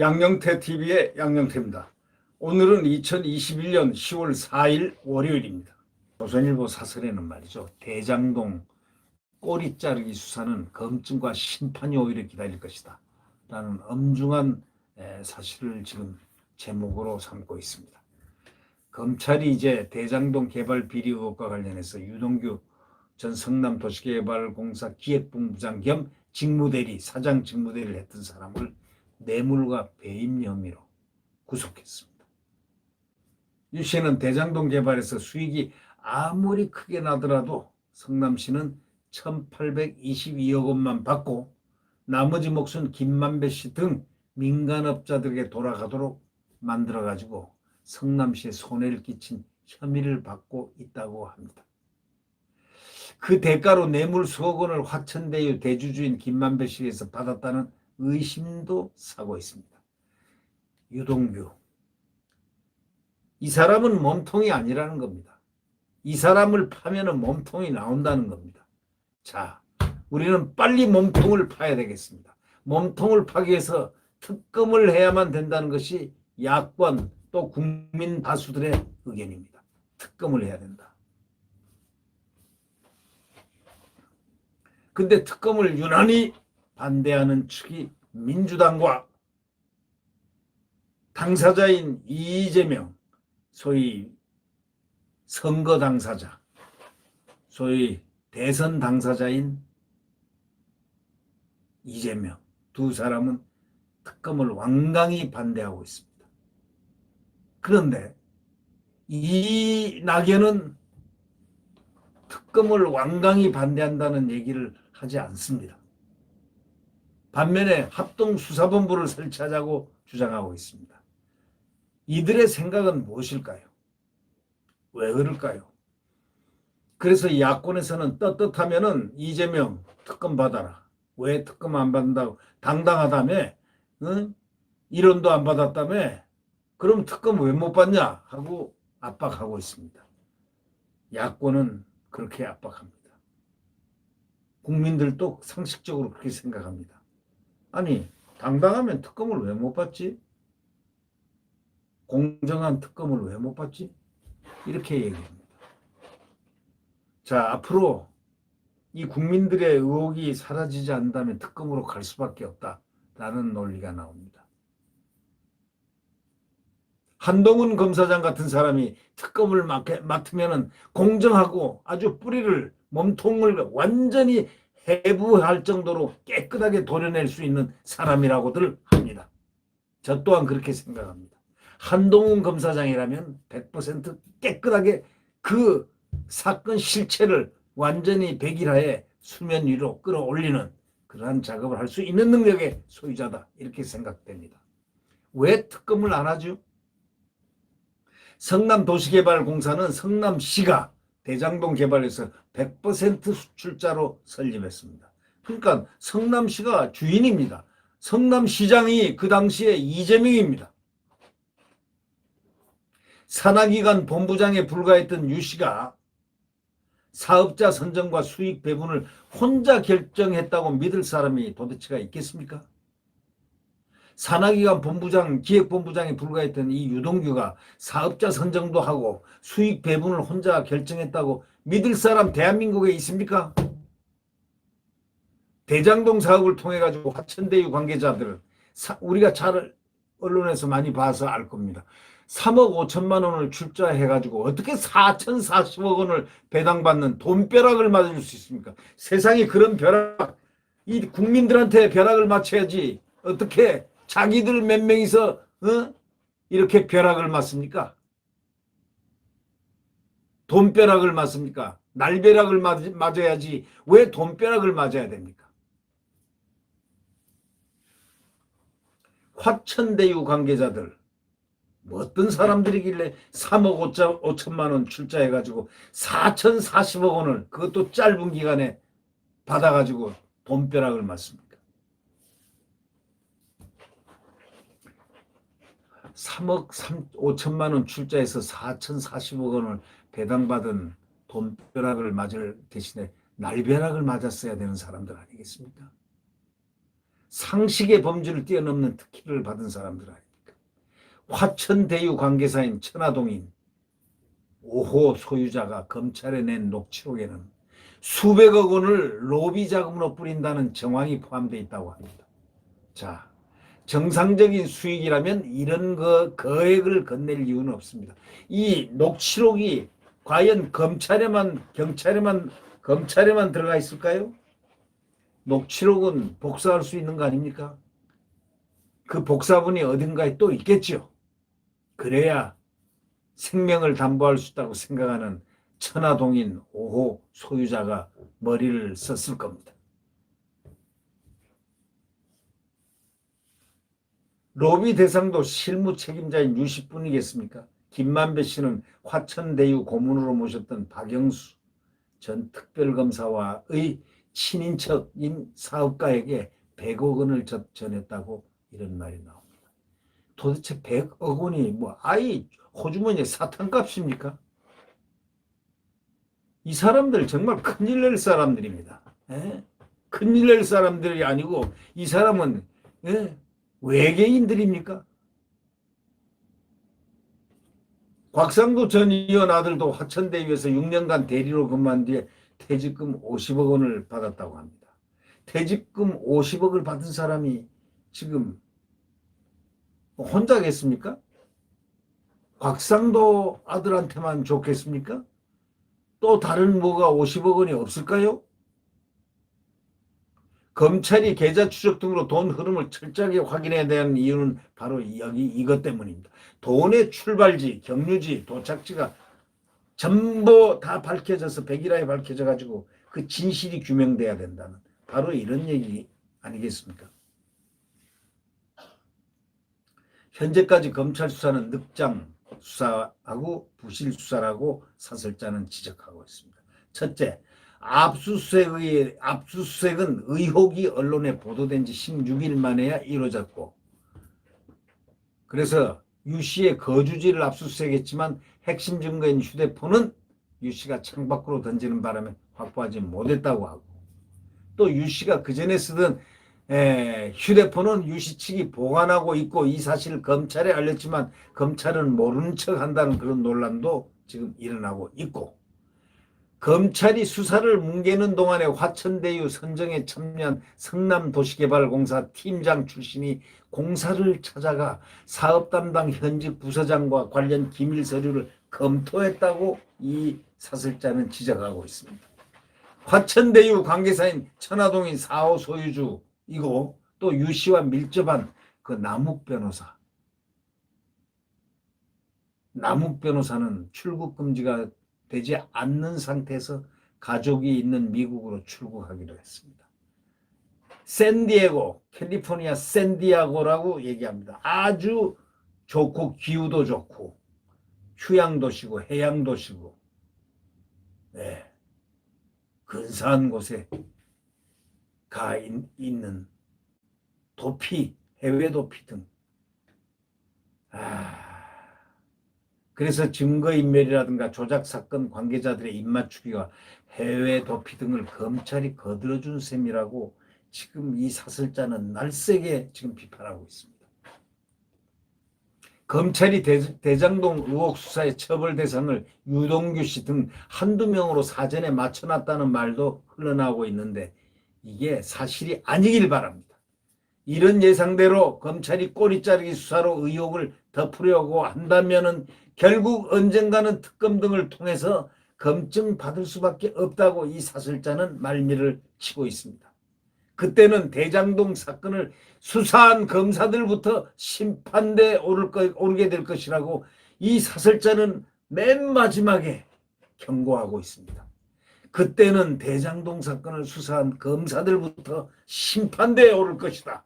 양영태 TV의 양영태입니다. 오늘은 2021년 10월 4일 월요일입니다. 조선일보 사설에는 말이죠. 대장동 꼬리 자르기 수사는 검증과 심판이 오히려 기다릴 것이다 라는 엄중한 사실을 지금 제목으로 삼고 있습니다. 검찰이 이제 대장동 개발 비리 의혹과 관련해서 유동규 전 성남도시개발공사 기획본부장 겸 직무대리, 사장 직무대리를 했던 사람을 뇌물과 배임 혐의로 구속했습니다. 유 씨는 대장동 개발에서 수익이 아무리 크게 나더라도 성남시는 1,822억 원만 받고 나머지 몫은 김만배 씨 등 민간업자들에게 돌아가도록 만들어가지고 성남시에 손해를 끼친 혐의를 받고 있다고 합니다. 그 대가로 뇌물 수억 원을 화천대유 대주주인 김만배 씨에서 받았다는 의심도 사고 있습니다. 유동규, 이 사람은 몸통이 아니라는 겁니다. 이 사람을 파면 몸통이 나온다는 겁니다. 자, 우리는 빨리 몸통을 파야 되겠습니다. 몸통을 파기 위해서 특검을 해야만 된다는 것이 야권 또 국민 다수들의 의견입니다. 특검을 해야 된다. 근데 특검을 유난히 반대하는 측이 민주당과 당사자인 이재명, 소위 선거 당사자, 소위 대선 당사자인 이재명, 두 사람은 특검을 완강히 반대하고 있습니다. 그런데 이 낙연은 특검을 완강히 반대한다는 얘기를 하지 않습니다. 반면에 합동수사본부를 설치하자고 주장하고 있습니다. 이들의 생각은 무엇일까요? 왜 그럴까요? 그래서 야권에서는 떳떳하면은 이재명 특검 받아라. 왜 특검 안 받는다고? 당당하다며? 응? 1원도 안 받았다며? 그럼 특검 왜 못 받냐? 하고 압박하고 있습니다. 야권은 그렇게 압박합니다. 국민들도 상식적으로 그렇게 생각합니다. 아니, 당당하면 특검을 왜 못 받지? 공정한 특검을 왜 못 받지? 이렇게 얘기합니다. 자, 앞으로 이 국민들의 의혹이 사라지지 않는다면 특검으로 갈 수밖에 없다라는 논리가 나옵니다. 한동훈 검사장 같은 사람이 특검을 맡으면 공정하고 아주 뿌리를, 몸통을 완전히 해부할 정도로 깨끗하게 도려낼 수 있는 사람이라고들 합니다. 저 또한 그렇게 생각합니다. 한동훈 검사장이라면 100% 깨끗하게 그 사건 실체를 완전히 백일하에 수면 위로 끌어올리는 그러한 작업을 할 수 있는 능력의 소유자다, 이렇게 생각됩니다. 왜 특검을 안 하죠? 성남도시개발공사는 성남시가 대장동 개발에서 100% 수출자로 설립했습니다. 그러니까 성남시가 주인입니다. 성남시장이 그 당시에 이재명입니다. 산하기관 본부장에 불과했던 유 씨가 사업자 선정과 수익 배분을 혼자 결정했다고 믿을 사람이 도대체가 있겠습니까? 산하기관 본부장, 기획본부장에 불과했던 이 유동규가 사업자 선정도 하고 수익 배분을 혼자 결정했다고 믿을 사람 대한민국에 있습니까? 대장동 사업을 통해 가지고 화천대유 관계자들은 우리가 잘 언론에서 많이 봐서 알 겁니다. 3억 5천만 원을 출자해 가지고 어떻게 4,040억 원을 배당받는 돈벼락을 맞을 수 있습니까? 세상에 그런 벼락, 이 국민들한테 벼락을 맞춰야지 어떻게 자기들 몇 명이서 이렇게 벼락을 맞습니까? 돈벼락을 맞습니까? 날벼락을 맞아야지 왜 돈벼락을 맞아야 됩니까? 화천대유 관계자들 어떤 사람들이길래 3억 5천만 원 출자해가지고 4,040억 원을 그것도 짧은 기간에 받아가지고 돈벼락을 맞습니까? 3억 5천만 원 출자해서 4,040억 원을 배당받은 돈벼락을 맞을 대신에 날벼락을 맞았어야 되는 사람들 아니겠습니까? 상식의 범주를 뛰어넘는 특혜를 받은 사람들 아닙니까? 화천대유 관계사인 천화동인 5호 소유자가 검찰에 낸 녹취록에는 수백억 원을 로비 자금으로 뿌린다는 정황이 포함되어 있다고 합니다. 자, 정상적인 수익이라면 이런 거액을 건넬 이유는 없습니다. 이 녹취록이 과연 검찰에만 들어가 있을까요? 녹취록은 복사할 수 있는 거 아닙니까? 그 복사본이 어딘가에 또 있겠죠. 그래야 생명을 담보할 수 있다고 생각하는 천화동인 5호 소유자가 머리를 썼을 겁니다. 로비 대상도 실무 책임자인 유 씨뿐이겠습니까? 김만배 씨는 화천대유 고문으로 모셨던 박영수 전 특별검사와의 친인척인 사업가에게 100억 원을 전했다고 이런 말이 나옵니다. 도대체 100억 원이 뭐 아이 호주머니에 사탕값입니까? 이 사람들 정말 큰일 낼 사람들입니다. 에? 큰일 낼 사람들이 아니고 이 사람은 외계인들입니까? 곽상도 전 의원 아들도 화천대유에서 6년간 대리로 근무한 뒤에 퇴직금 50억 원을 받았다고 합니다. 퇴직금 50억을 받은 사람이 지금 혼자겠습니까? 곽상도 아들한테만 좋겠습니까? 또 다른 뭐가 50억 원이 없을까요? 검찰이 계좌 추적 등으로 돈 흐름을 철저하게 확인해야 되는 이유는 바로 이것 때문입니다. 돈의 출발지, 경유지, 도착지가 전부 다 밝혀져서 백일하에 밝혀져 가지고 그 진실이 규명돼야 된다는 바로 이런 얘기 아니겠습니까? 현재까지 검찰 수사는 늑장 수사하고 부실 수사라고 사설자는 지적하고 있습니다. 첫째, 압수수색은 의혹이 언론에 보도된 지 16일 만에야 이루어졌고, 그래서 유 씨의 거주지를 압수수색했지만 핵심 증거인 휴대폰은 유 씨가 창밖으로 던지는 바람에 확보하지 못했다고 하고, 또 유 씨가 그 전에 쓰던 휴대폰은 유 씨 측이 보관하고 있고 이 사실을 검찰에 알렸지만 검찰은 모르는 척 한다는 그런 논란도 지금 일어나고 있고, 검찰이 수사를 뭉개는 동안에 화천대유 선정에 참여한 성남도시개발공사 팀장 출신이 공사를 찾아가 사업 담당 현직 부서장과 관련 기밀 서류를 검토했다고 이 사설자는 지적하고 있습니다. 화천대유 관계사인 천화동인 4호 소유주이고 또 유 씨와 밀접한 그 남욱 변호사는 출국 금지가 되지 않는 상태에서 가족이 있는 미국으로 출국하기로 했습니다. 샌디에고, 캘리포니아 샌디에고라고 얘기합니다. 아주 좋고 기후도 좋고 휴양도시고 해양도시고 근사한 곳에 가 있는 도피, 해외 도피 등 그래서 증거인멸이라든가 조작사건 관계자들의 입맞추기와 해외 도피 등을 검찰이 거들어준 셈이라고 지금 이 사설자는 날쌔게 지금 비판하고 있습니다. 검찰이 대장동 의혹 수사의 처벌 대상을 유동규 씨 등 한두 명으로 사전에 맞춰놨다는 말도 흘러나오고 있는데 이게 사실이 아니길 바랍니다. 이런 예상대로 검찰이 꼬리 자르기 수사로 의혹을 덮으려고 한다면은 결국 언젠가는 특검 등을 통해서 검증받을 수밖에 없다고 이 사설자는 말미를 치고 있습니다. 그때는 대장동 사건을 수사한 검사들부터 심판대에 오르게 될 것이라고 이 사설자는 맨 마지막에 경고하고 있습니다. 그때는 대장동 사건을 수사한 검사들부터 심판대에 오를 것이다.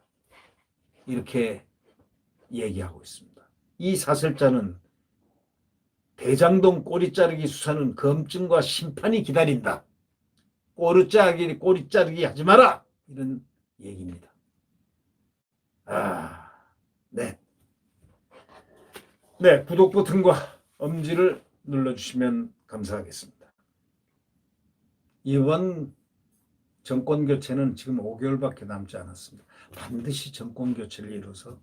이렇게 얘기하고 있습니다. 이 사설자는 대장동 꼬리 자르기 수사는 검증과 심판이 기다린다. 꼬리 자르기 하지 마라. 이런 얘기입니다. 네. 네, 구독 버튼과 엄지를 눌러주시면 감사하겠습니다. 이번 정권 교체는 지금 5개월밖에 남지 않았습니다. 반드시 정권 교체를 이뤄서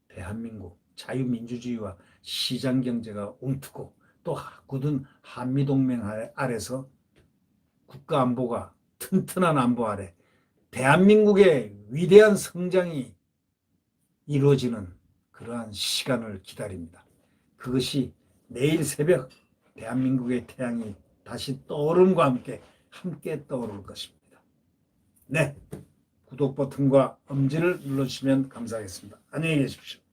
대한민국 자유민주주의와 시장경제가 움트고 또 굳은 한미동맹 아래서 국가안보가 튼튼한 안보 아래 대한민국의 위대한 성장이 이루어지는 그러한 시간을 기다립니다. 그것이 내일 새벽 대한민국의 태양이 다시 떠오름과 함께 떠오를 것입니다. 네, 구독 버튼과 엄지를 눌러주시면 감사하겠습니다. 안녕히 계십시오.